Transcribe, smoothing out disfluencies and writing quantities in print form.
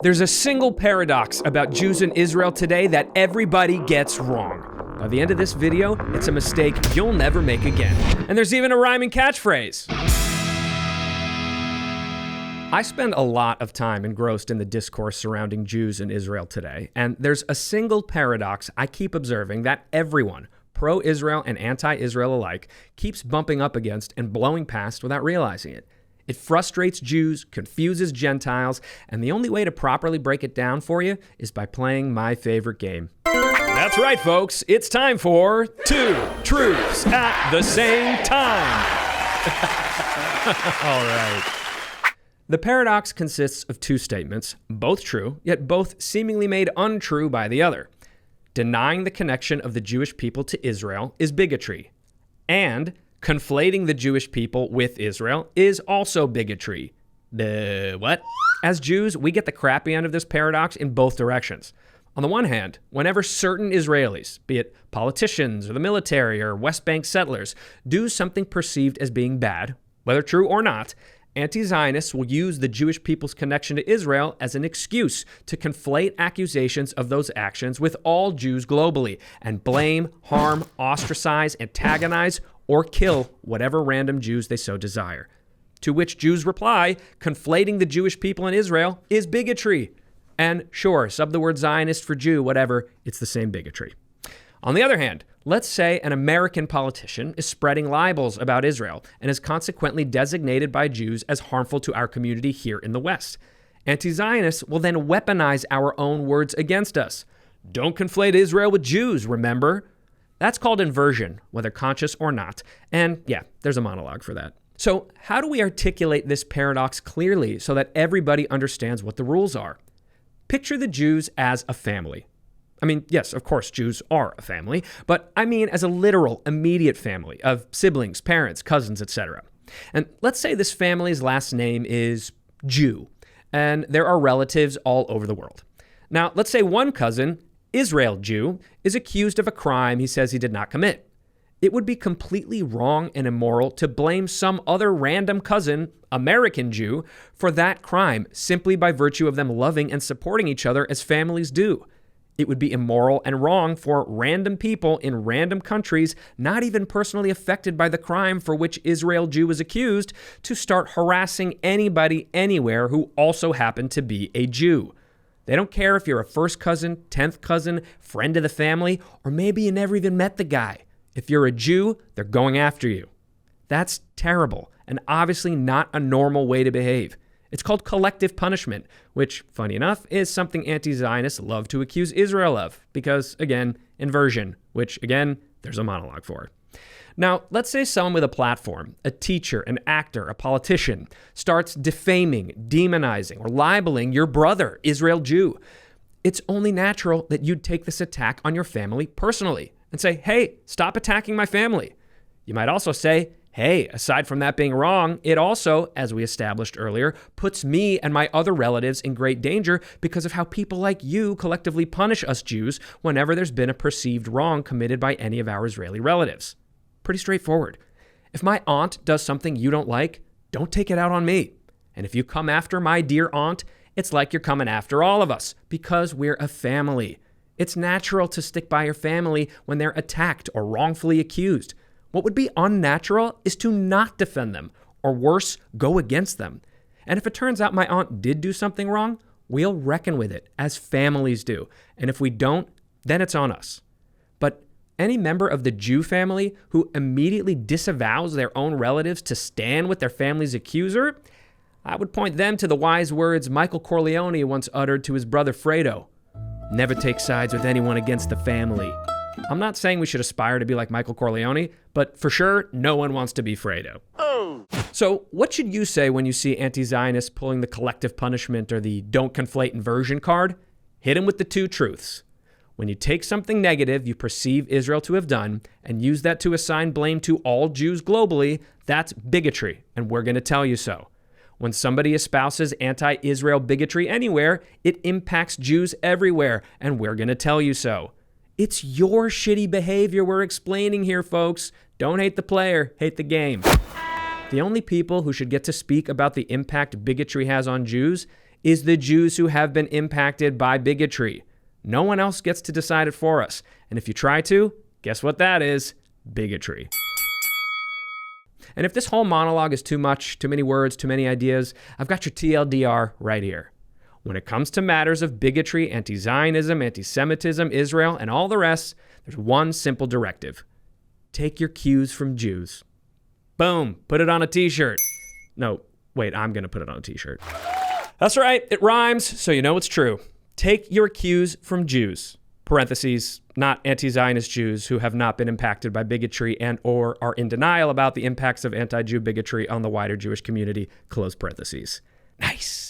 There's a single paradox about Jews in Israel today that everybody gets wrong. By the end of this video, it's a mistake you'll never make again. And there's even a rhyming catchphrase. I spend a lot of time engrossed in the discourse surrounding Jews in Israel today, and there's a single paradox I keep observing that everyone, pro-Israel and anti-Israel alike, keeps bumping up against and blowing past without realizing it. It frustrates Jews, confuses Gentiles, and the only way to properly break it down for you is by playing my favorite game. That's right, folks. It's time for Two Truths at the Same Time. All right. The paradox consists of two statements, both true, yet both seemingly made untrue by the other. Denying the connection of the Jewish people to Israel is bigotry, and conflating the Jewish people with Israel is also bigotry. What? As Jews, we get the crappy end of this paradox in both directions. On the one hand, whenever certain Israelis, be it politicians or the military or West Bank settlers, do something perceived as being bad, whether true or not, anti-Zionists will use the Jewish people's connection to Israel as an excuse to conflate accusations of those actions with all Jews globally and blame, harm, ostracize, antagonize, or kill whatever random Jews they so desire. To which Jews reply, conflating the Jewish people in Israel is bigotry. And sure, sub the word Zionist for Jew, whatever, it's the same bigotry. On the other hand, let's say an American politician is spreading libels about Israel and is consequently designated by Jews as harmful to our community here in the West. Anti-Zionists will then weaponize our own words against us. Don't conflate Israel with Jews, remember? That's called inversion, whether conscious or not. And yeah, there's a monologue for that. So how do we articulate this paradox clearly so that everybody understands what the rules are? Picture the Jews as a family. I mean, yes, of course, Jews are a family, but I mean as a literal, immediate family of siblings, parents, cousins, etc. And let's say this family's last name is Jew, and there are relatives all over the world. Now, let's say one cousin, Israel Jew, is accused of a crime he says he did not commit. It would be completely wrong and immoral to blame some other random cousin, American Jew, for that crime simply by virtue of them loving and supporting each other as families do. It would be immoral and wrong for random people in random countries, not even personally affected by the crime for which Israel Jew is accused, to start harassing anybody anywhere who also happened to be a Jew. They don't care if you're a first cousin, 10th cousin, friend of the family, or maybe you never even met the guy. If you're a Jew, they're going after you. That's terrible and obviously not a normal way to behave. It's called collective punishment, which, funny enough, is something anti-Zionists love to accuse Israel of because, again, inversion, which, again, there's a monologue for. Now, let's say someone with a platform, a teacher, an actor, a politician, starts defaming, demonizing, or libeling your brother, Israel Jew. It's only natural that you'd take this attack on your family personally and say, hey, stop attacking my family. You might also say, hey, aside from that being wrong, it also, as we established earlier, puts me and my other relatives in great danger because of how people like you collectively punish us Jews whenever there's been a perceived wrong committed by any of our Israeli relatives. Pretty straightforward. If my aunt does something you don't like, don't take it out on me. And if you come after my dear aunt, it's like you're coming after all of us because we're a family. It's natural to stick by your family when they're attacked or wrongfully accused. What would be unnatural is to not defend them, or worse, go against them. And if it turns out my aunt did do something wrong, we'll reckon with it, as families do. And if we don't, then it's on us. But any member of the Jew family who immediately disavows their own relatives to stand with their family's accuser, I would point them to the wise words Michael Corleone once uttered to his brother Fredo. Never take sides with anyone against the family. I'm not saying we should aspire to be like Michael Corleone, but for sure, no one wants to be Fredo. Oh. So what should you say when you see anti-Zionists pulling the collective punishment or the don't conflate inversion card? Hit them with the two truths. When you take something negative you perceive Israel to have done and use that to assign blame to all Jews globally, that's bigotry, and we're going to tell you so. When somebody espouses anti-Israel bigotry anywhere, it impacts Jews everywhere, and we're going to tell you so. It's your shitty behavior we're explaining here, folks. Don't hate the player, hate the game. The only people who should get to speak about the impact bigotry has on Jews is the Jews who have been impacted by bigotry. No one else gets to decide it for us. And if you try to, guess what that is? Bigotry. And if this whole monologue is too much, too many words, too many ideas, I've got your TLDR right here. When it comes to matters of bigotry, anti-Zionism, anti-Semitism, Israel, and all the rest, there's one simple directive. Take your cues from Jews. Boom, put it on a t-shirt. No, wait, I'm going to put it on a t-shirt. That's right, it rhymes, so you know it's true. Take your cues from Jews. Parentheses, not anti-Zionist Jews who have not been impacted by bigotry and or are in denial about the impacts of anti-Jew bigotry on the wider Jewish community. Close parentheses. Nice.